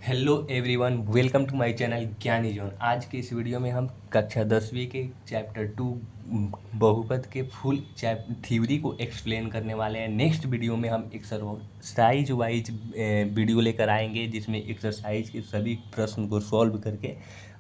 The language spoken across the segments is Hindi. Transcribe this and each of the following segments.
Hello everyone, welcome to my channel Gyani zone. आज के इस वीडियो में हम कक्षा 10वीं के चैप्टर 2 बहुपद के फुल थ्योरी को एक्सप्लेन करने वाले हैं। नेक्स्ट वीडियो में हम एक्सरसाइज वाइज वीडियो लेकर आएंगे, जिसमें एक्सरसाइज के सभी प्रश्न को सॉल्व करके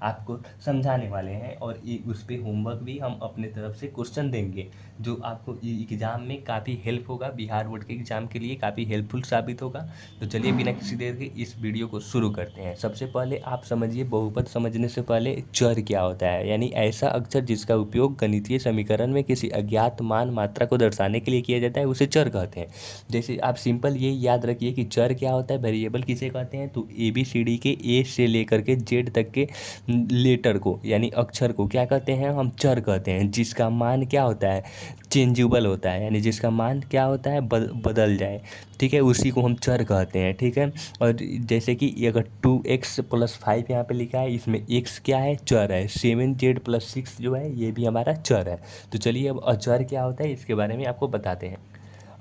आपको समझाने वाले हैं और उस पर होमवर्क भी हम अपने तरफ से क्वेश्चन देंगे, जो आपको एग्ज़ाम में काफ़ी हेल्प होगा। बिहार बोर्ड के एग्ज़ाम के लिए काफ़ी हेल्पफुल साबित होगा। तो चलिए बिना किसी देर के इस वीडियो को शुरू करते हैं। सबसे पहले आप समझिए, बहुपद समझने से पहले चर क्या होता है, यानी ऐसा अक्षर जिसका उपयोग गणितीय समीकरण में किसी अज्ञात मान मात्रा को दर्शाने के लिए किया जाता है, उसे चर कहते हैं। जैसे आप सिंपल ये याद रखिए कि चर क्या होता है, वेरिएबल किसे कहते हैं। तो ABCD के ए से लेकर के जेड तक के लेटर को यानी अक्षर को क्या कहते हैं, हम चर कहते हैं। जिसका मान क्या होता है, चेंजेबल होता है, यानी जिसका मान क्या होता है, बदल जाए, ठीक है, उसी को हम चर कहते हैं, ठीक है। और जैसे कि अगर 2x + 5 यहाँ पे लिखा है, इसमें x क्या है, चर है। 7z + 6 जो है ये भी हमारा चर है। तो चलिए अब अचर क्या होता है इसके बारे में आपको बताते हैं।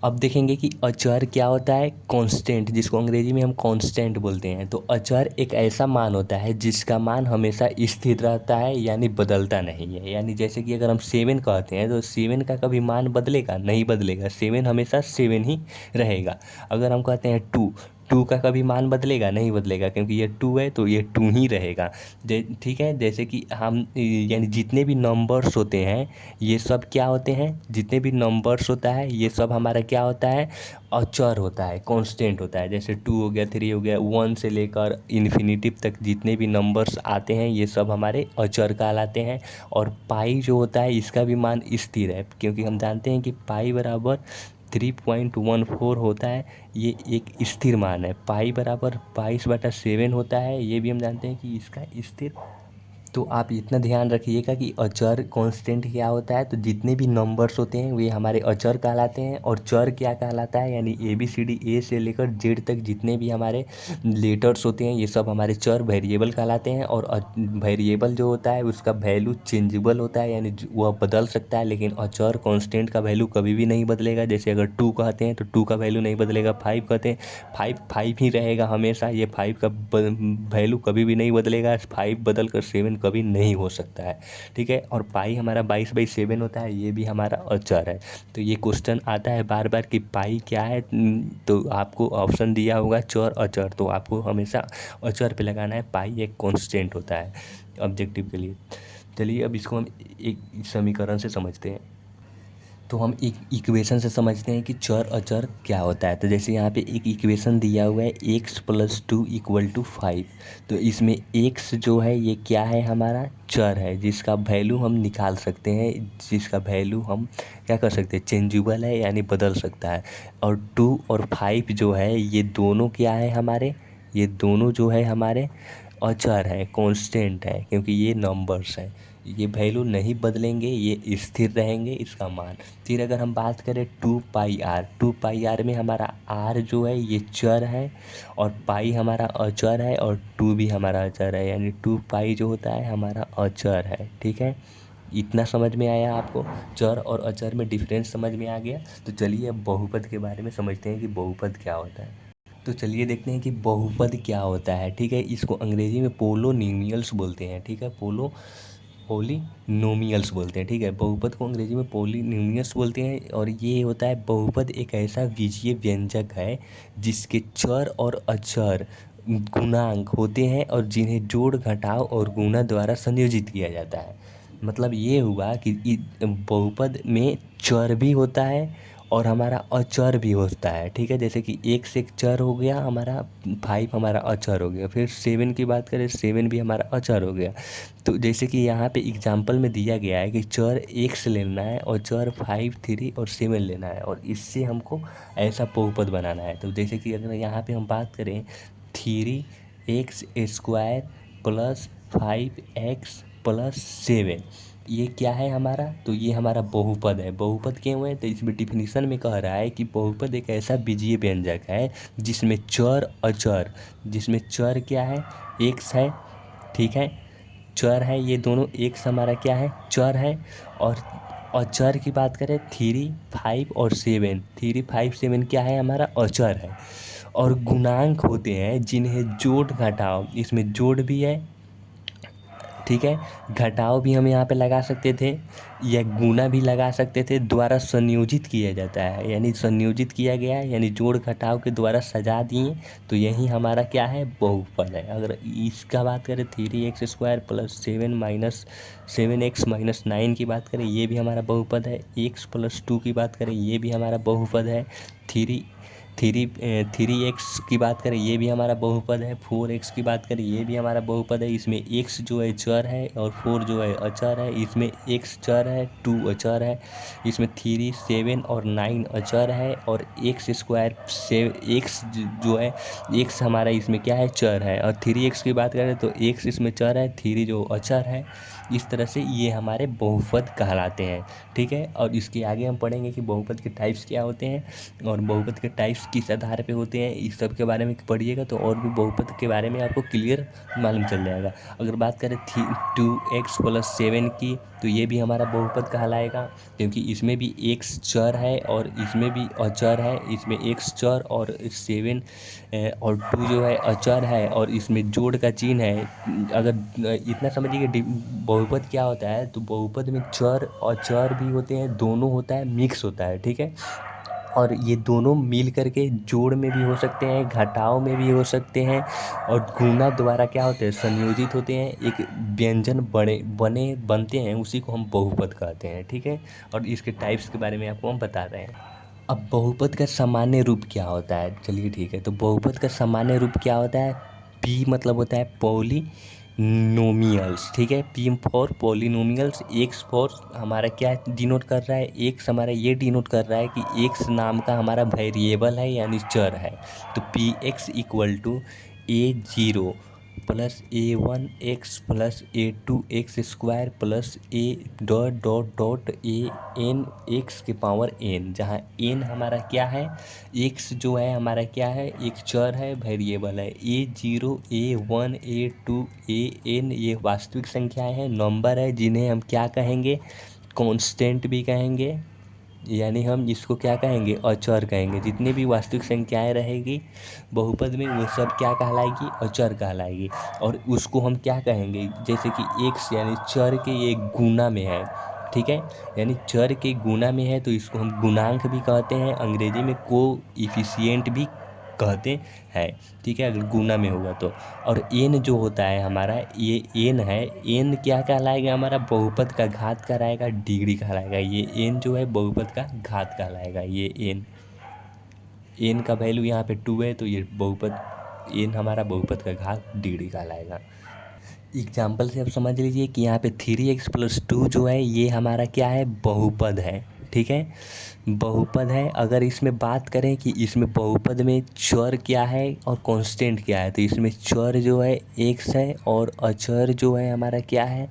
अब देखेंगे कि अचर क्या होता है, कांस्टेंट, जिसको अंग्रेजी में हम कांस्टेंट बोलते हैं। तो अचर एक ऐसा मान होता है जिसका मान हमेशा स्थिर रहता है, यानी बदलता नहीं है। यानी जैसे कि अगर हम 7 कहते हैं तो 7 का कभी मान बदलेगा नहीं, बदलेगा। 7 हमेशा 7 ही रहेगा। अगर हम कहते हैं 2 का कभी मान बदलेगा नहीं, बदलेगा, क्योंकि ये 2 है तो ये 2 ही रहेगा। ठीक है। जैसे कि हम यानी जितने भी नंबर्स होते हैं ये सब क्या होते हैं, जितने भी नंबर्स होता है ये सब हमारा क्या होता है, अचर होता है, कांस्टेंट होता है। जैसे 2 हो गया, 3 हो गया, 1 से लेकर इन्फिनिटी तक जितने भी नंबर्स आते हैं ये सब हमारे अचर कहलाते हैं। और पाई जो होता है इसका भी मान स्थिर है, क्योंकि हम जानते हैं कि पाई बराबर 3.14 होता है। ये एक स्थिर मान है। पाई बराबर 22/7 होता है, ये भी हम जानते हैं कि इसका स्थिर। तो आप इतना ध्यान रखिएगा कि अचर कांस्टेंट क्या होता है। तो जितने भी नंबर्स होते हैं वे हमारे अचर कहलाते हैं। और चर क्या कहलाता है, यानी ABCD ए से लेकर जेड तक जितने भी हमारे लेटर्स होते हैं ये सब हमारे चर वेरिएबल कहलाते हैं। और वेरिएबल जो होता है उसका वैल्यू चेंजेबल होता है, यानी वह बदल सकता है। लेकिन अचर कांस्टेंट का वैल्यू कभी भी नहीं बदलेगा। जैसे अगर 2 कहते हैं तो 2 का वैल्यू नहीं बदलेगा। 5 कहते हैं, 5 ही रहेगा हमेशा। ये 5 का वैल्यू कभी भी नहीं बदलेगा। 5 बदल कर 7 कभी नहीं हो सकता है, ठीक है। और पाई हमारा 22/7 होता है, ये भी हमारा अचर है। तो ये क्वेश्चन आता है बार बार कि पाई क्या है, तो आपको ऑप्शन दिया होगा चर अचर, तो आपको हमेशा अचर पे लगाना है। पाई एक कांस्टेंट होता है ऑब्जेक्टिव के लिए। चलिए अब इसको हम एक समीकरण से समझते हैं। तो हम एक इक्वेशन से समझते हैं कि चर अचर क्या होता है। तो जैसे यहाँ पे एक इक्वेशन दिया हुआ है, x + 2 = 5। तो इसमें x जो है ये क्या है, हमारा चर है, जिसका वैल्यू हम निकाल सकते हैं, जिसका वैल्यू हम क्या कर सकते हैं, चेंजेबल है, यानी बदल सकता है। और 2 और 5 जो है ये दोनों क्या है हमारे, ये दोनों जो है हमारे अचर है, कांस्टेंट है, क्योंकि ये नंबर्स हैं। ये वैल्यू नहीं बदलेंगे, ये स्थिर रहेंगे इसका मान। फिर अगर हम बात करें 2πr में हमारा r जो है ये चर है, और पाई हमारा अचर है, और 2 भी हमारा अचर है, यानी 2π जो होता है हमारा अचर है, ठीक है। इतना समझ में आया आपको, चर और अचर में डिफरेंस समझ में आ गया। तो चलिए अब बहुपद के बारे में समझते हैं कि बहुपद क्या होता है। तो चलिए देखते हैं कि बहुपद क्या होता है, ठीक है। इसको अंग्रेजी में पोलोनिमियल्स बोलते हैं, ठीक है। पोलिनोमियल्स बोलते हैं, ठीक है। बहुपद को अंग्रेजी में पोलिनोमियल्स बोलते हैं। और ये होता है, बहुपद एक ऐसा बीजीय व्यंजक है जिसके चर और अचर गुणांक होते हैं और जिन्हें जोड़, घटाव और गुणा द्वारा संयोजित किया जाता है। मतलब ये हुआ कि बहुपद में चर भी होता है और हमारा अचर भी होता है, ठीक है। जैसे कि एक से एक चर हो गया हमारा, 5 हमारा अचर हो गया। फिर 7 की बात करें, 7 भी हमारा अचर हो गया। तो जैसे कि यहाँ पे एग्जाम्पल में दिया गया है कि चर x लेना है और चर 5, 3 और 7 लेना है, और इससे हमको ऐसा बहुपद बनाना है। तो जैसे कि अगर यहाँ पे हम बात करें 3x² + 5x + 7, ये क्या है हमारा, तो ये हमारा बहुपद है। बहुपद क्यों है, तो इसमें डिफिनीशन में कह रहा है कि बहुपद एक ऐसा बीजीय व्यंजक है जिसमें चर अचर, जिसमें चर क्या है, x है, ठीक है, चर है, ये दोनों x हमारा क्या है, चर है। और अचर की बात करें 3, 5 और 7, 3, 5, 7 क्या है हमारा अचर है। और गुणांक होते हैं जिन्हें जोड़ घटाव, इसमें जोड़ भी है, ठीक है, घटाव भी हम यहाँ पे लगा सकते थे या गुना भी लगा सकते थे, द्वारा संयोजित किया जाता है, यानी संयोजित किया गया है, यानी जोड़ घटाव के द्वारा सजा दिए, तो यही हमारा क्या है, बहुपद है। अगर इसका बात करें 3x² + 7 - 9 की बात करें, ये भी हमारा बहुपद है। x + 2 की बात करें, ये भी हमारा बहुपद है। थ्री एक्स की बात करें, ये भी हमारा बहुपद है। 4x की बात करें, ये भी हमारा बहुपद है। इसमें x जो है चर है और 4 जो है अचर है। इसमें x चर है, 2 अचर है। इसमें 3, 7 और 9 अचर है और x² x जो है, x हमारा इसमें क्या है, चर है। और 3x की बात करें तो x इसमें चर है, 3 जो अचर है। इस तरह से ये हमारे बहुपद कहलाते हैं, ठीक है। और इसके आगे हम पढ़ेंगे कि बहुपद के टाइप्स क्या होते हैं और बहुपद के टाइप्स किस आधार पे होते हैं। इस सब के बारे में पढ़िएगा तो और भी बहुपद के बारे में आपको क्लियर मालूम चल जाएगा। अगर बात करें 2x + 7 की, तो ये भी हमारा बहुपद कहलाएगा, क्योंकि इसमें भी x चर है और इसमें भी अचर है। इसमें x चर और 7 और 2 जो है अचर है और इसमें जोड़ का चिन्ह है। अगर इतना समझिए कि बहुपद क्या होता है, तो बहुपद में चर और अचर भी होते हैं, दोनों होता है, मिक्स होता है, ठीक है। और ये दोनों मिल करके जोड़ में भी हो सकते हैं, घटाव में भी हो सकते हैं और गुणा द्वारा क्या होते हैं, संयोजित होते हैं, एक व्यंजन बनते हैं, उसी को हम बहुपद कहते हैं, ठीक है। और इसके टाइप्स के बारे में आपको हम बता रहे हैं। अब बहुपद का सामान्य रूप क्या होता है, चलिए ठीक है। तो बहुपद का सामान्य रूप क्या होता है, p मतलब होता है पॉलिनोमियल्स, ठीक है। p for polynomials, x for हमारा क्या डिनोट कर रहा है, x हमारा ये डिनोट कर रहा है कि x नाम का हमारा वेरिएबल है, यानी चर है। तो px = a0 + a1x + a2x² + a ... (n) x के पावर n, जहाँ n हमारा क्या है, x जो है हमारा क्या है, एक चर है, वेरिएबल है। a0 a1 a2 an ये वास्तविक संख्याएं हैं, नंबर है, जिन्हें हम क्या कहेंगे, कांस्टेंट भी कहेंगे, यानी हम इसको क्या कहेंगे, अचर कहेंगे। जितनी भी वास्तविक संख्याएं रहेगी बहुपद में, वो सब क्या कहलाएगी, अचर कहलाएगी। और उसको हम क्या कहेंगे, जैसे कि x यानी चर के ये गुना में है, ठीक है, यानी चर के गुना में है, तो इसको हम गुणांक भी कहते हैं, अंग्रेजी में कोएफिशिएंट भी कहते हैं, ठीक है, अगर गुना में होगा तो। और n जो होता है हमारा, ये n है, n क्या कहलाएगा, हमारा बहुपद का घात कहलाएगा, डिग्री कहलाएगा। ये n जो है बहुपद का घात कहलाएगा। ये n का वैल्यू यहाँ पे 2 है, तो ये बहुपद n हमारा बहुपद का घात डिग्री कहलाएगा। एग्जाम्पल से आप समझ लीजिए कि यहाँ पे 3x + 2 जो है, ये हमारा क्या है, बहुपद है, ठीक है, बहुपद है। अगर इसमें बात करें कि इसमें बहुपद में चर क्या है और कांस्टेंट क्या है, तो इसमें चर जो है x है और अचर जो है हमारा क्या है,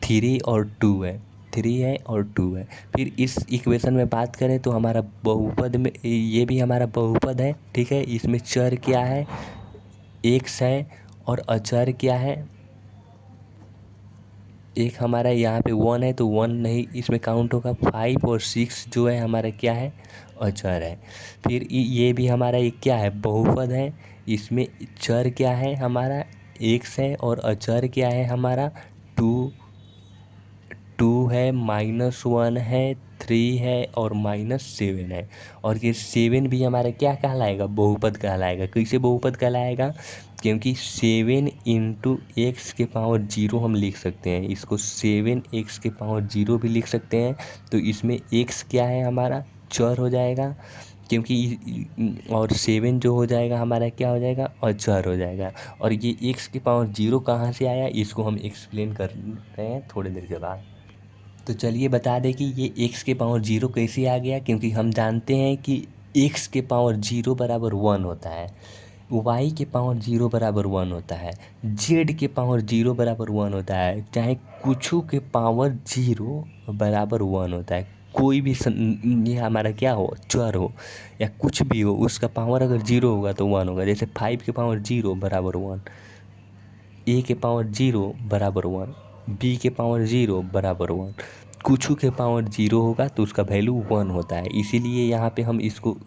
3 और 2 है, 3 है और 2 है। फिर इस इक्वेशन में बात करें तो हमारा बहुपद में ये भी हमारा बहुपद है, ठीक है। इसमें चर क्या है, x है और अचर क्या है, एक हमारा यहाँ पे 1 है, तो 1 नहीं इसमें काउंट होगा। 5 और 6 जो है हमारा क्या है, अचर है। फिर ये भी हमारा एक क्या है, बहुपद है। इसमें चर क्या है हमारा, x है और अचर क्या है हमारा, 2 है, -1 है, 3 है और -7 है। और ये 7 भी हमारा क्या कहलाएगा, बहुपद कहलाएगा। कैसे बहुपद कहलाएगा, क्योंकि 7 × x⁻0 हम लिख सकते हैं, इसको 7x⁻0 भी लिख सकते हैं। तो इसमें x क्या है हमारा, चर हो जाएगा, क्योंकि और 7 जो हो जाएगा हमारा क्या हो जाएगा, अचर हो जाएगा। और ये x⁻0 कहाँ से आया, इसको हम एक्सप्लेन कर रहे हैं थोड़ी देर के बाद। तो चलिए बता दें कि ये x⁻0 कैसे आ गया, क्योंकि हम जानते हैं कि x⁻0 = 1 होता है, y⁻0 = 1 होता है, z⁻0 = 1 होता है, चाहे कुछ के पावर 0 = 1 होता है। कोई भी ये हमारा क्या हो, चर हो या कुछ भी हो, उसका पावर अगर 0 होगा तो 1 होगा। जैसे 5⁻0 = 1, a⁻0 = 1, b⁻0 = 1। कुछ के पावर 0 होगा तो उसका वैल्यू 1 होता है। इसीलिए यहाँ पे हम इसको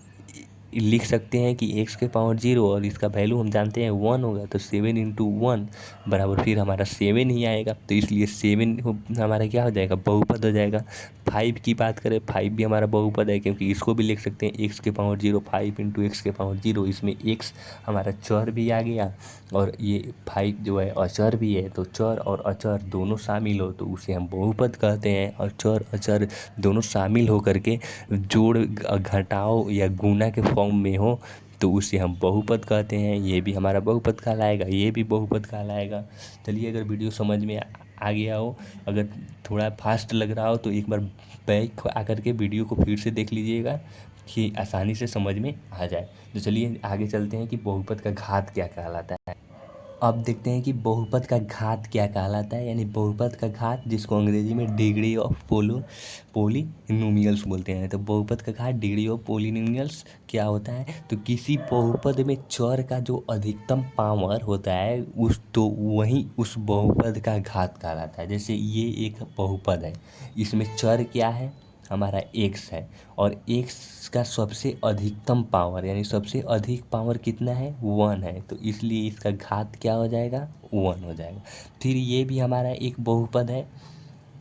लिख सकते हैं कि एक्स के पावर 0 और इसका वैल्यू हम जानते हैं 1 होगा, तो 7 इंटू 1 बराबर फिर हमारा 7 ही आएगा। तो इसलिए 7 हमारा क्या हो जाएगा, बहुपद हो जाएगा। 5 की बात करें, 5 भी हमारा बहुपद है, क्योंकि इसको भी लिख सकते हैं एक्स के पावर 0, 5 इंटू एक्स के पावर 0। इसमें एक्स हमारा चर भी आ गया और ये 5 जो है अचर भी है, तो चर और अचर दोनों शामिल हो तो उसे हम बहुपद कहते हैं। और चर अचर दोनों शामिल हो करके जोड़ घटाव या गुणा के फॉर्म में हो तो उसे हम बहुपद कहते हैं। ये भी हमारा बहुपद कहलाएगा, ये भी बहुपद कहलाएगा। चलिए, अगर वीडियो समझ में आ गया हो, अगर थोड़ा फास्ट लग रहा हो तो एक बार बैक आकर के वीडियो को फिर से देख लीजिएगा कि आसानी से समझ में आ जाए। तो चलिए आगे चलते हैं कि बहुपद का घात क्या कहलाता है। अब देखते हैं कि बहुपद का घात क्या कहलाता है। यानी बहुपद का घात, जिसको अंग्रेजी में डिग्री ऑफ पोलिनोमियल्स बोलते हैं। तो बहुपद का घात, डिग्री ऑफ पोलिनोमियल्स क्या होता है, तो किसी बहुपद में चर का जो अधिकतम पावर होता है वही उस बहुपद का घात कहलाता है। जैसे ये एक बहुपद है, इसमें चर क्या है, हमारा एक्स है, और एक्स का सबसे अधिकतम पावर यानी सबसे अधिक पावर कितना है, 1 है, तो इसलिए इसका घात क्या हो जाएगा, 1 हो जाएगा। फिर ये भी हमारा एक बहुपद है।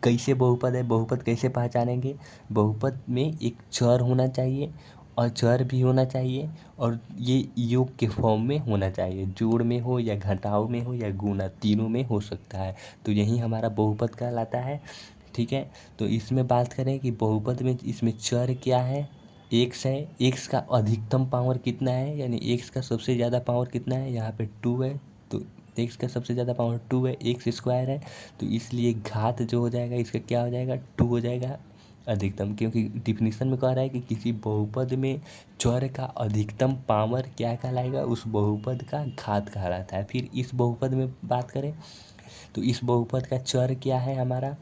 कैसे बहुपद है, बहुपद कैसे पहचानेंगे, बहुपद में एक चर होना चाहिए और चर भी होना चाहिए, और ये योग के फॉर्म में होना चाहिए, जोड़ में हो या घटाव में हो या गुणा, तीनों में हो सकता है। तो यही हमारा बहुपद कहलाता है। ठीक है, तो इसमें बात करें कि बहुपद में इसमें चर क्या है, एक्स है। एक्स का अधिकतम पावर कितना है, यानी एक्स का सबसे ज़्यादा पावर कितना है, यहाँ पे 2 है, तो एक्स का सबसे ज़्यादा पावर 2 है, एक्स स्क्वायर है, तो इसलिए घात जो हो जाएगा इसका क्या हो जाएगा, 2 हो जाएगा अधिकतम। क्योंकि डिफिनीशन में कह रहा है कि किसी बहुपद में चर का अधिकतम पावर क्या कहलाएगा, उस बहुपद का घात कहलाता है। फिर इस बहुपद में बात करें तो इस बहुपद का चर क्या है, हमारा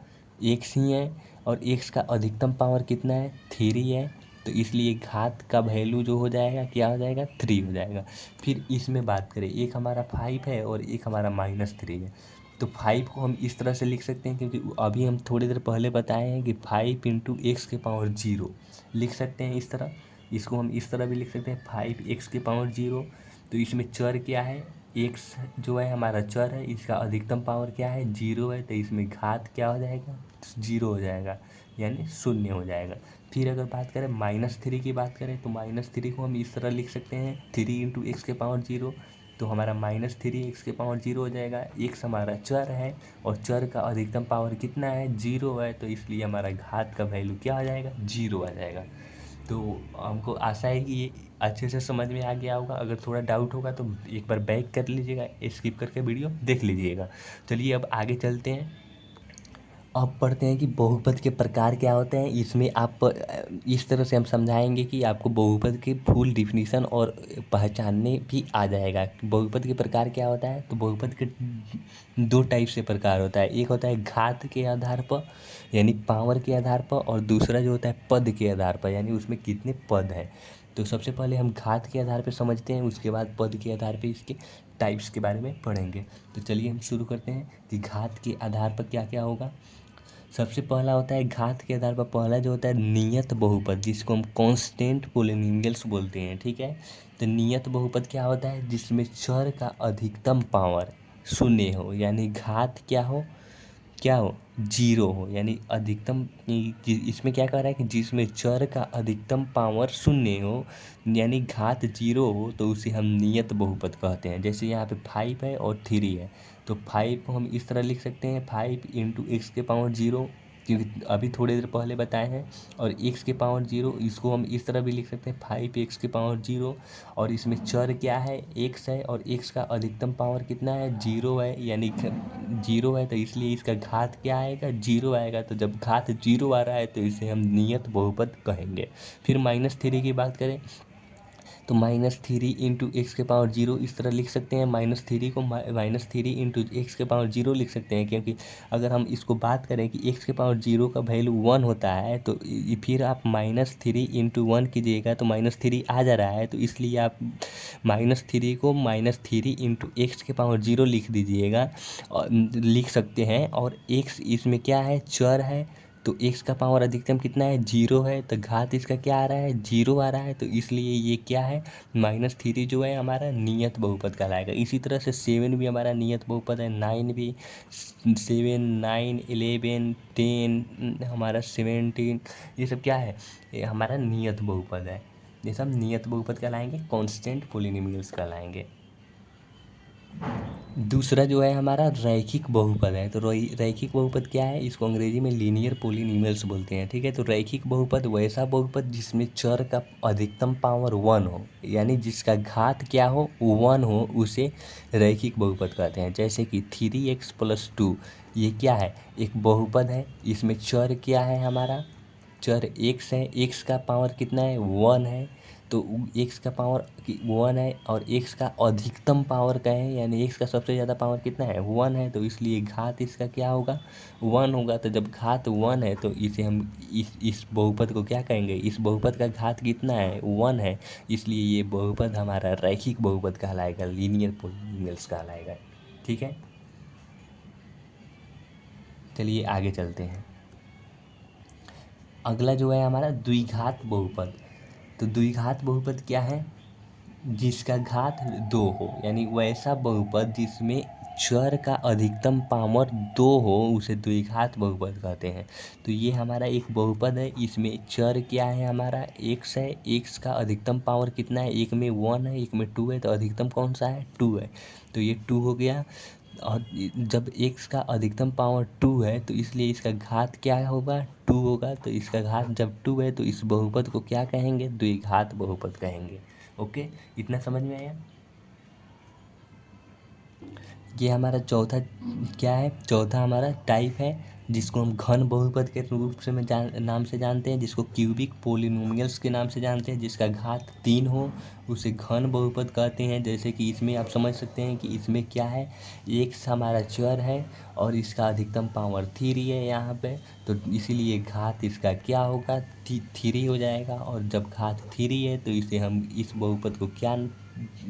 एक्स ही है, और एक्स का अधिकतम पावर कितना है, 3 है, तो इसलिए घात का वैल्यू जो हो जाएगा क्या हो जाएगा, 3 हो जाएगा। फिर इसमें बात करें, एक हमारा 5 है और एक हमारा -3 है, तो 5 को हम इस तरह से लिख सकते हैं, क्योंकि अभी हम थोड़ी देर पहले बताए हैं कि 5 इंटू एक्स के पावर 0 लिख सकते हैं इस तरह। इसको हम इस तरह भी लिख सकते हैं, 5 एक्स के पावर 0। तो इसमें चर क्या है, एक्स जो है हमारा चर है, इसका अधिकतम पावर क्या है, 0 है, तो इसमें घात क्या हो जाएगा, 0 हो जाएगा, यानी 0 हो जाएगा। फिर अगर बात करें -3 की बात करें तो -3 को हम इस तरह लिख सकते हैं, 3 इंटू एक्स के पावर 0, तो हमारा -3 एक्स के पावर 0 हो जाएगा। एक्स हमारा चर है और चर का अधिकतम पावर कितना है, 0 है, तो इसलिए हमारा घात का वैल्यू क्या आ जाएगा, 0 आ जाएगा। तो हमको आशा है कि ये अच्छे से समझ में आ गया होगा। अगर थोड़ा डाउट होगा तो एक बार बैक कर लीजिएगा, स्किप करके वीडियो देख लीजिएगा। चलिए अब आगे चलते हैं। अब पढ़ते हैं कि बहुपद के प्रकार क्या होते हैं। इसमें आप इस तरह से हम समझाएंगे कि आपको बहुपद के फुल डिफिनीशन और पहचानने भी आ जाएगा। बहुपद के प्रकार क्या होता है, तो बहुपद के 2 टाइप से प्रकार होता है। एक होता है घात के आधार पर यानी पावर के आधार पर, और दूसरा जो होता है पद के आधार पर यानी उसमें कितने पद हैं। तो सबसे पहले हम घात के आधार पर समझते हैं, उसके बाद पद के आधार पर इसके टाइप्स के बारे में पढ़ेंगे। तो चलिए हम शुरू करते हैं कि घात के आधार पर क्या क्या होगा। सबसे पहला होता है घात के आधार पर, पहला जो होता है नियत बहुपद, जिसको हम कांस्टेंट पोलिनोमियल्स बोलते हैं। ठीक है, तो नियत बहुपद क्या होता है, जिसमें चर का अधिकतम पावर 0 हो, यानी घात क्या हो 0 हो, यानी अधिकतम। इसमें क्या कह रहा है कि जिसमें चर का अधिकतम पावर 0 हो यानी घात 0 हो, तो उसे हम नियत बहुपद कहते हैं। जैसे यहाँ पे 5 है और 3 है, तो 5 को हम इस तरह लिख सकते हैं, 5 इंटू एक्स के पावर 0, क्योंकि अभी थोड़ी देर पहले बताए हैं। और एक्स के पावर 0 इसको हम इस तरह भी लिख सकते हैं, 5 एक्स के पावर 0, और इसमें चर क्या है, एक्स है, और एक्स का अधिकतम पावर कितना है, 0 है, यानी 0 है, तो इसलिए इसका घात क्या आएगा, 0 आएगा। तो जब घात 0 आ रहा है तो इसे हम नियत बहुपद कहेंगे। फिर -3 की बात करें तो -3 इंटू एक्स के पावर 0 इस तरह लिख सकते हैं। -3 को -3 इंटू एक्स के पावर 0 लिख सकते हैं, क्योंकि अगर हम इसको बात करें कि एक्स के पावर 0 का वैल्यू 1 होता है, तो फिर आप -3 इंटू 1 कीजिएगा तो -3 आ जा रहा है, तो इसलिए आप -3 को -3 इंटू एक्स के पावर 0 लिख दीजिएगा, और लिख सकते हैं। और एक्स इसमें क्या है, चर है, तो एक्स का पावर अधिकतम कितना है, 0 है, तो घात इसका क्या आ रहा है, 0 आ रहा है, तो इसलिए ये क्या है, -3 जो है हमारा नियत बहुपद कहलाएगा। इसी तरह से 7 भी हमारा नियत बहुपद है, 9 भी, 7, 9, 11, 10 हमारा 17, ये सब क्या है, ये हमारा नियत बहुपद है। ये सब नियत बहुपद कहलाएंगे, कांस्टेंट पॉलिनोमियल्स कहलाएंगे। दूसरा जो है हमारा रैखिक बहुपद है। तो रैखिक बहुपद क्या है, इसको अंग्रेजी में लीनियर पॉलिनोमियल्स बोलते हैं, ठीक है। तो रैखिक बहुपद वैसा बहुपद जिसमें चर का अधिकतम पावर 1 हो, यानी जिसका घात क्या हो, 1 हो, उसे रैखिक बहुपद कहते हैं। जैसे कि 3x + 2, ये क्या है, एक बहुपद है, इसमें चर क्या है हमारा, चर x है, x का पावर कितना है, 1 है, तो x का पावर 1 है और x का अधिकतम पावर का है, यानी x का सबसे ज़्यादा पावर कितना है, 1 है, तो इसलिए घात इसका क्या होगा, 1 होगा। तो जब घात 1 है तो इसे हम इस बहुपद को क्या कहेंगे, इस बहुपद का घात कितना है, 1 है, इसलिए ये बहुपद हमारा रैखिक बहुपद कहलाएगा, लीनियर पॉलिनोमियल्स कहलाएगा, ठीक है। चलिए आगे चलते हैं। अगला जो है हमारा द्विघात बहुपद। तो द्विघात बहुपद क्या है, जिसका घात 2 हो, यानी वैसा बहुपद जिसमें चर का अधिकतम पावर 2 हो, उसे द्विघात बहुपद कहते हैं। तो ये हमारा एक बहुपद है, इसमें चर क्या है हमारा, x है, x का अधिकतम पावर कितना है, एक में 1 है, एक में 2 है, तो अधिकतम कौन सा है, 2 है, तो ये 2 हो गया। और जब x का अधिकतम पावर 2 है तो इसलिए इसका घात क्या होगा, 2 होगा, तो इसका घात जब 2 है तो इस बहुपद को क्या कहेंगे, द्विघात बहुपद कहेंगे। ओके, इतना समझ में आया। ये हमारा चौथा क्या है, चौथा हमारा टाइप है, जिसको हम घन बहुपद के रूप से नाम से जानते हैं, जिसको क्यूबिक पोलिनोमियल्स के नाम से जानते हैं। जिसका घात 3 हो उसे घन बहुपद कहते हैं। जैसे कि इसमें आप समझ सकते हैं कि इसमें क्या है, x हमारा चर है और इसका अधिकतम पावर 3 है यहाँ पे, तो इसीलिए घात इसका क्या होगा, 3 हो जाएगा। और जब घात 3 है तो इसे हम इस बहुपद को क्या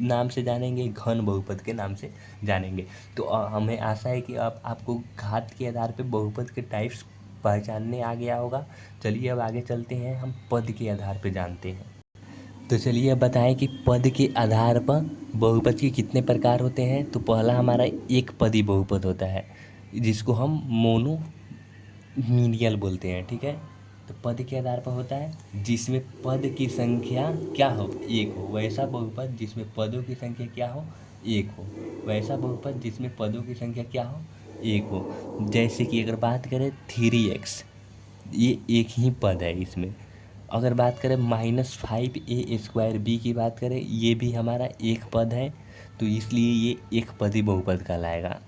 नाम से जानेंगे, घन बहुपद के नाम से जानेंगे। तो हमें आशा है कि अब आपको घात के आधार पे बहुपद के टाइप्स पहचानने आ गया होगा। चलिए अब आगे चलते हैं, हम पद के आधार पे जानते हैं। तो चलिए अब बताएं कि पद के आधार पर बहुपद के कितने प्रकार होते हैं। तो पहला हमारा एक पदी बहुपद होता है, जिसको हम मोनोमियल बोलते हैं, ठीक है। तो पद के आधार पर होता है जिसमें पद की संख्या क्या हो, एक हो, वैसा बहुपद जिसमें पदों की संख्या क्या हो, एक हो, वैसा बहुपद जिसमें पदों की संख्या क्या हो, एक हो। जैसे कि अगर बात करें 3x, ये एक ही पद है इसमें। अगर बात करें -5a² की बात करें, ये भी हमारा एक पद है, तो इसलिए ये एक पदी बहुपद कहलाएगा,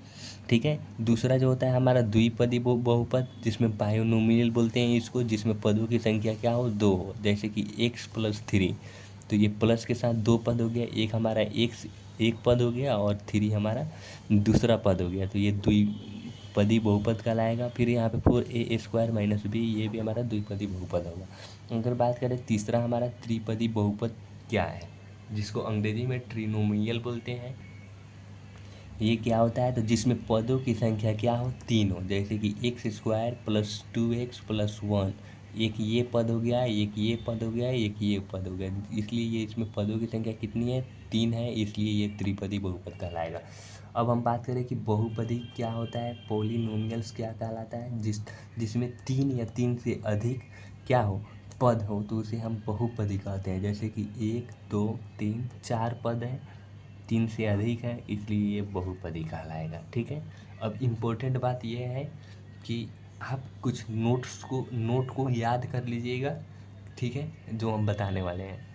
ठीक है। दूसरा जो होता है हमारा द्विपदी बहुपद, जिसमें बायोनोमियल बोलते हैं इसको, जिसमें पदों की संख्या क्या हो, 2 हो। जैसे कि x + 3, तो ये प्लस के साथ 2 पद हो गया, एक हमारा x एक पद हो गया और 3 हमारा दूसरा पद हो गया, तो ये द्विपदी बहुपद कहलाएगा। फिर यहाँ पे 4a² - b, ये भी हमारा द्विपदी बहुपद होगा। अगर बात करें तीसरा हमारा त्रिपदी बहुपद क्या है, जिसको अंग्रेजी में ट्रिनोमियल बोलते हैं। ये क्या होता है, तो जिसमें पदों की संख्या क्या हो, 3 हो। जैसे कि x² + 2x + 1, एक ये पद हो गया, एक ये पद हो गया, एक ये पद हो गया, इसलिए ये इसमें पदों की संख्या कितनी है, 3 है, इसलिए ये त्रिपदी बहुपद कहलाएगा। अब हम बात करें कि बहुपदी क्या होता है, पॉलिनोमियल्स क्या कहलाता है, जिसमें 3 या 3 से अधिक क्या हो, पद हो, तो उसे हम बहुपदी कहते हैं। जैसे कि 1, 2, 3, 4 पद हैं, 3 से अधिक है, इसलिए ये बहुपदी कहलाएगा, ठीक है। अब इम्पोर्टेंट बात यह है कि आप कुछ नोट को याद कर लीजिएगा, ठीक है, जो हम बताने वाले हैं।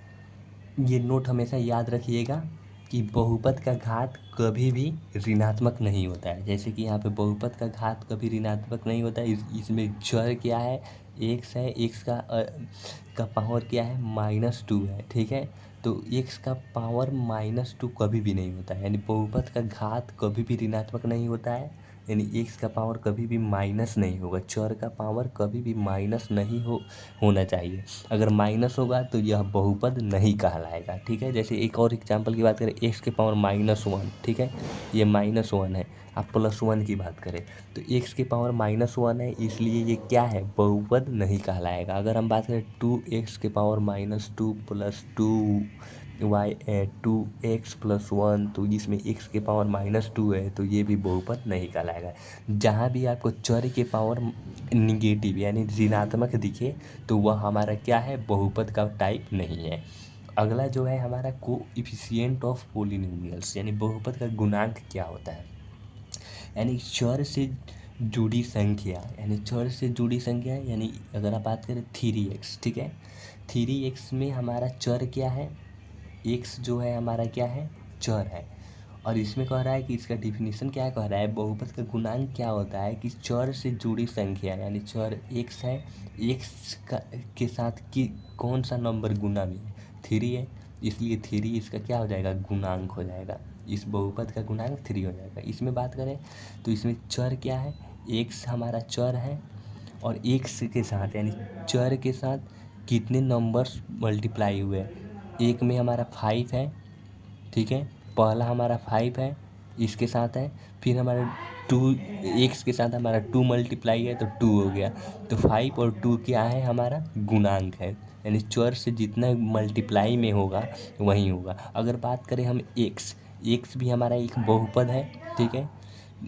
ये नोट हमेशा याद रखिएगा कि बहुपद का घात कभी भी ऋणात्मक नहीं होता है। जैसे कि यहाँ पे बहुपद का घात कभी ऋणात्मक नहीं होता है। इसमें चर क्या है, x है, x का पावर क्या है, -2 है, ठीक है। तो x का पावर -2 कभी भी नहीं होता है, यानी बहुपद का घात कभी भी ऋणात्मक नहीं होता है। यानी एक्स का पावर कभी भी माइनस नहीं होगा, चर का पावर कभी भी माइनस नहीं होना चाहिए। अगर माइनस होगा तो यह बहुपद नहीं कहलाएगा, ठीक है। जैसे एक और एग्जांपल की बात करें, एक्स के पावर -1, ठीक है, ये -1 है। आप +1 की बात करें तो एक्स के पावर -1 है, इसलिए ये क्या है, बहुपद नहीं कहलाएगा। अगर हम बात करें 2x के पावर -2 + 2x+1, तो इसमें x के पावर -2 है, तो ये भी बहुपद नहीं कहलाएगा। जहाँ भी आपको चर के पावर निगेटिव यानी ऋणात्मक दिखे तो वह हमारा क्या है, बहुपद का टाइप नहीं है। अगला जो है हमारा कोएफिशिएंट ऑफ पॉलिनोमियल्स, यानी बहुपद का गुणांक क्या होता है। यानी चर से जुड़ी संख्या, यानी चर से जुड़ी संख्या, यानी अगर आप बात करें 3x, ठीक है, 3x में हमारा चर क्या है, x जो है हमारा क्या है, चर है। और इसमें कह रहा है कि इसका डिफिनीशन क्या कह रहा है, बहुपद का गुणांक क्या होता है कि चर से जुड़ी संख्या, यानी चर x है, x के साथ कि कौन सा नंबर गुना में है, 3 है, इसलिए 3 इसका क्या हो जाएगा, गुणांक हो जाएगा। इस बहुपद का गुणांक 3 हो जाएगा। इसमें बात करें तो इसमें चर क्या है, x हमारा चर है, और x के साथ यानी चर के साथ कितने नंबर्स मल्टीप्लाई हुए हैं, एक में हमारा 5 है, ठीक है, पहला हमारा 5 है, इसके साथ है, फिर हमारा 2 एक्स के साथ हमारा 2 मल्टीप्लाई है तो 2 हो गया। तो 5 और 2 क्या है, हमारा गुणांक है, यानी चर से जितना मल्टीप्लाई में होगा वही होगा। अगर बात करें हम एक्स भी हमारा एक बहुपद है, ठीक है,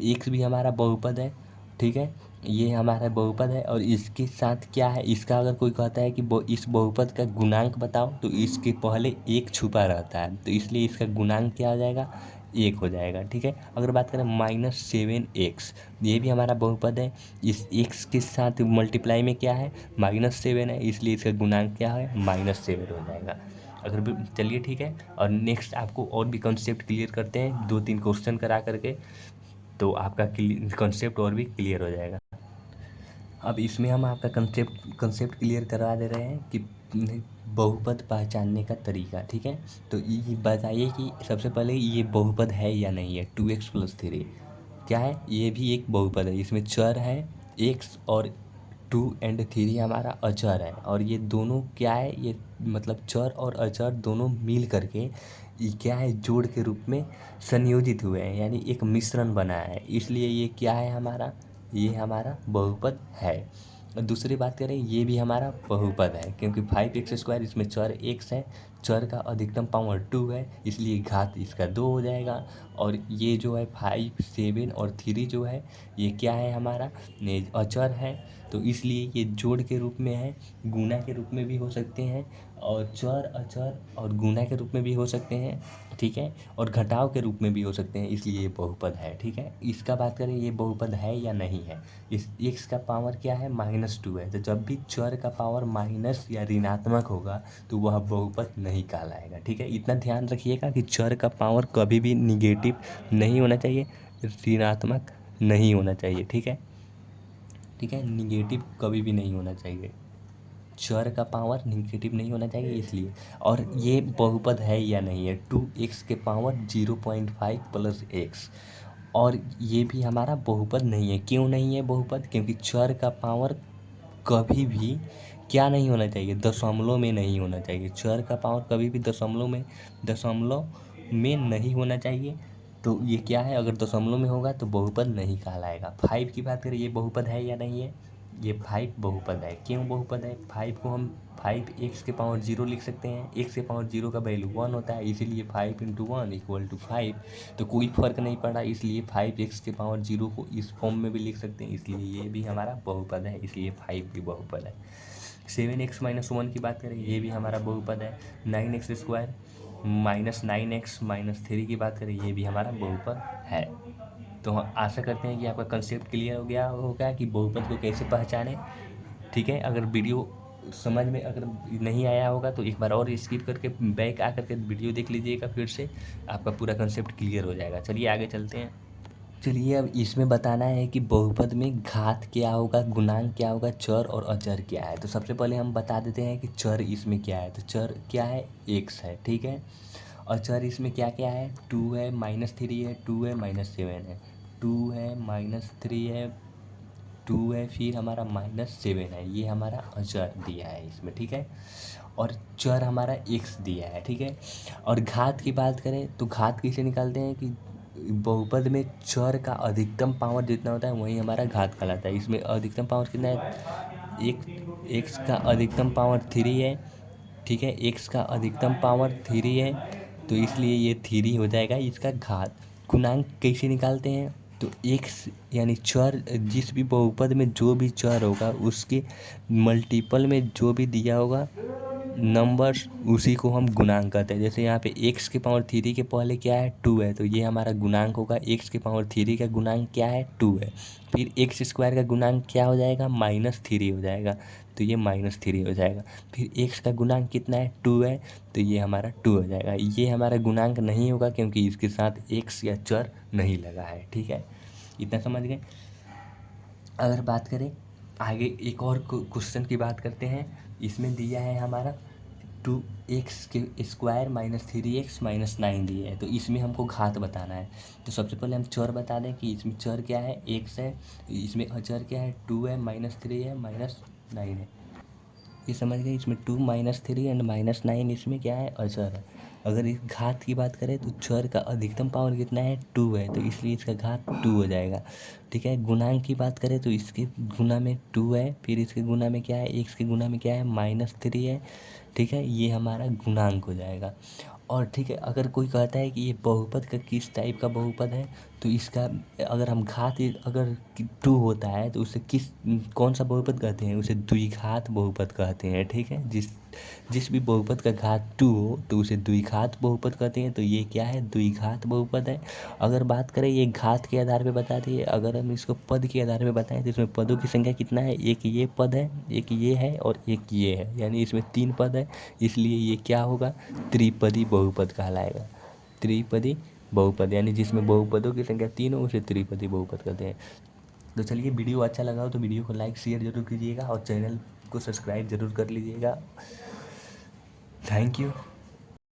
एक्स भी हमारा बहुपद है, ठीक है, ये हमारा बहुपद है। और इसके साथ क्या है, इसका अगर कोई कहता है कि इस बहुपद का गुणांक बताओ तो इसके पहले एक छुपा रहता है, तो इसलिए इसका गुणांक क्या हो जाएगा, 1 हो जाएगा, ठीक है। अगर बात करें -7x, ये भी हमारा बहुपद है, इस x के साथ मल्टीप्लाई में क्या है, -7 है, इसलिए इसका गुणांक क्या है, -7 हो जाएगा। अगर चलिए ठीक है, और नेक्स्ट आपको और भी कॉन्सेप्ट क्लियर करते हैं 2-3 क्वेश्चन करा करके, तो आपका कॉन्सेप्ट और भी क्लियर हो जाएगा। अब इसमें हम आपका कंसेप्ट क्लियर करवा दे रहे हैं कि बहुपद पहचानने का तरीका, ठीक है। तो ये बताइए कि सबसे पहले ये बहुपद है या नहीं है, 2x+3 क्या है, ये भी एक बहुपद है, इसमें चर है x और 2 और 3 हमारा अचर है, और ये दोनों क्या है, ये मतलब चर और अचर दोनों मिल करके ये क्या है, जोड़ के रूप में संयोजित हुए हैं, यानी एक मिश्रण बना है, इसलिए ये क्या है हमारा, ये हमारा बहुपद है। और दूसरी बात करें, ये भी हमारा बहुपद है, क्योंकि 5x², इसमें चर x है, चर का अधिकतम पावर 2 है, इसलिए घात इसका 2 हो जाएगा। और ये जो है 5, 7 और 3 जो है ये क्या है हमारा, अचर है, तो इसलिए ये जोड़ के रूप में है, गुणा के रूप में भी हो सकते हैं, और चर अचर और गुणा के रूप में भी हो सकते हैं, ठीक है, और घटाव के रूप में भी हो सकते हैं, इसलिए ये बहुपद है, ठीक है। इसका बात करें ये बहुपद है या नहीं है, इस x का पावर क्या है, -2 है, तो जब भी चर का पावर माइनस या ऋणात्मक होगा तो वह बहुपद नहीं कहलाएगा, ठीक है। इतना ध्यान रखिएगा कि चर का पावर कभी भी निगेटिव नहीं होना चाहिए, ऋणात्मक नहीं होना चाहिए, ठीक है, ठीक है, निगेटिव कभी भी नहीं होना चाहिए, चर का पावर निगेटिव नहीं होना चाहिए इसलिए। और ये बहुपद है या नहीं है, 2x के पावर 0.5 + x, और ये भी हमारा बहुपद नहीं है। क्यों नहीं है बहुपद, क्योंकि चर का पावर कभी भी क्या नहीं होना चाहिए, दशमलव में नहीं होना चाहिए, चर का पावर कभी भी दशमलव में नहीं होना चाहिए। तो ये क्या है, अगर दशमलव में होगा तो बहुपद नहीं कहलाएगा। 5 की बात करें, ये बहुपद है या नहीं है, ये 5 बहुपद है। क्यों बहुपद है, 5 को हम 5x के पावर 0 लिख सकते हैं, x के पावर 0 का वैल्यू 1 होता है, इसीलिए 5 × 1 = 5, तो कोई फ़र्क नहीं पड़ा, इसलिए 5x के पावर 0 को इस फॉर्म में भी लिख सकते हैं, इसलिए ये भी हमारा बहुपद है, इसलिए 5 भी बहुपद है। 7x - 1 की बात करें, ये भी हमारा बहुपद है। 9x² -9x - 3 की बात करें, ये भी हमारा बहुपद है। तो हम आशा करते हैं कि आपका कंसेप्ट क्लियर हो गया होगा कि बहुपद को कैसे पहचानें, ठीक है। अगर वीडियो समझ में अगर नहीं आया होगा तो एक बार और स्किप करके बैक आकर के वीडियो देख लीजिएगा, फिर से आपका पूरा कंसेप्ट क्लियर हो जाएगा। चलिए आगे चलते हैं। चलिए अब इसमें बताना है कि बहुपद में घात क्या होगा, गुणांक क्या होगा, चर और अचर क्या है। तो सबसे पहले हम बता देते हैं कि चर इसमें क्या है। तो चर क्या है, x है, ठीक है। और चर इसमें क्या क्या है, 2 है, -3 है, 2 है, -7 है, 2 है, -3 है, 2 है, फिर हमारा -7 है। ये हमारा अचर दिया है इसमें, ठीक है। और चर हमारा x दिया है, ठीक है। और घात की बात करें तो घात कैसे निकालते हैं कि बहुपद में चर का अधिकतम पावर जितना होता है वही हमारा घात कहलाता है। इसमें अधिकतम पावर कितना है, एक x का अधिकतम पावर 3 है, ठीक है। x का अधिकतम पावर 3 है, तो इसलिए ये 3 हो जाएगा इसका घात। गुणांक कैसे निकालते हैं, तो x यानी चर, जिस भी बहुपद में जो भी चर होगा उसके मल्टीपल में जो भी दिया होगा नंबर्स, उसी को हम गुणांक कहते हैं। जैसे यहाँ पे x के पावर 3 के पहले क्या है, 2 है, तो ये हमारा गुणांक होगा। x के पावर 3 का गुणांक क्या है, 2 है। फिर एक्स स्क्वायर का गुणांक क्या हो जाएगा, -3 हो जाएगा, तो ये -3 हो जाएगा। फिर x का गुणांक कितना है, 2 है, तो ये हमारा 2 हो जाएगा। ये हमारा गुणांक नहीं होगा क्योंकि इसके साथ x या चर नहीं लगा है, ठीक है। इतना समझ गए। अगर बात करें आगे एक और क्वेश्चन की बात करते हैं। इसमें दिया है हमारा 2x के स्क्वायर -3x-9 दिए है, तो इसमें हमको घात बताना है। तो सबसे पहले हम चर बता दें कि इसमें चर क्या है, x है, इसमें अचर क्या है, 2 है, -3 है, -9 है। ये समझ गए। इसमें 2 -3 एंड -9 इसमें क्या है, अचर है। अगर इस घात की बात करें तो चर का अधिकतम पावर कितना है, 2 है, तो इसलिए इसका घात 2 हो जाएगा, ठीक है। गुणांक की बात करें तो इसके गुना में 2 है, फिर इसके गुना में क्या है, x के गुना में क्या है, -3 है, ठीक है। ये हमारा गुणांक हो जाएगा। और ठीक है, अगर कोई कहता है कि ये बहुपद का किस टाइप का बहुपद है, तो इसका अगर हम घात अगर 2 होता है तो उसे कौन सा बहुपद कहते हैं, उसे द्विघात बहुपद कहते हैं, ठीक है। जिस भी बहुपद का घात 2 हो तो उसे द्विघात बहुपद कहते हैं। तो ये क्या है, द्विघात बहुपद है। अगर बात करें ये घात के आधार पे बता दिए, अगर हम इसको पद के आधार पे बताएं तो इसमें पदों की संख्या कितना है, एक ये पद है, एक ये है और एक ये है, यानी इसमें 3 पद है, इसलिए ये क्या होगा, त्रिपदी बहुपद कहलाएगा। त्रिपदी बहुपद यानी जिसमें बहुपदों की संख्या 3 हो उसे त्रिपदी बहुपद कहते हैं। तो चलिए, वीडियो अच्छा लगा हो तो वीडियो को लाइक शेयर जरूर कीजिएगा और चैनल को सब्सक्राइब जरूर कर लीजिएगा। Thank you.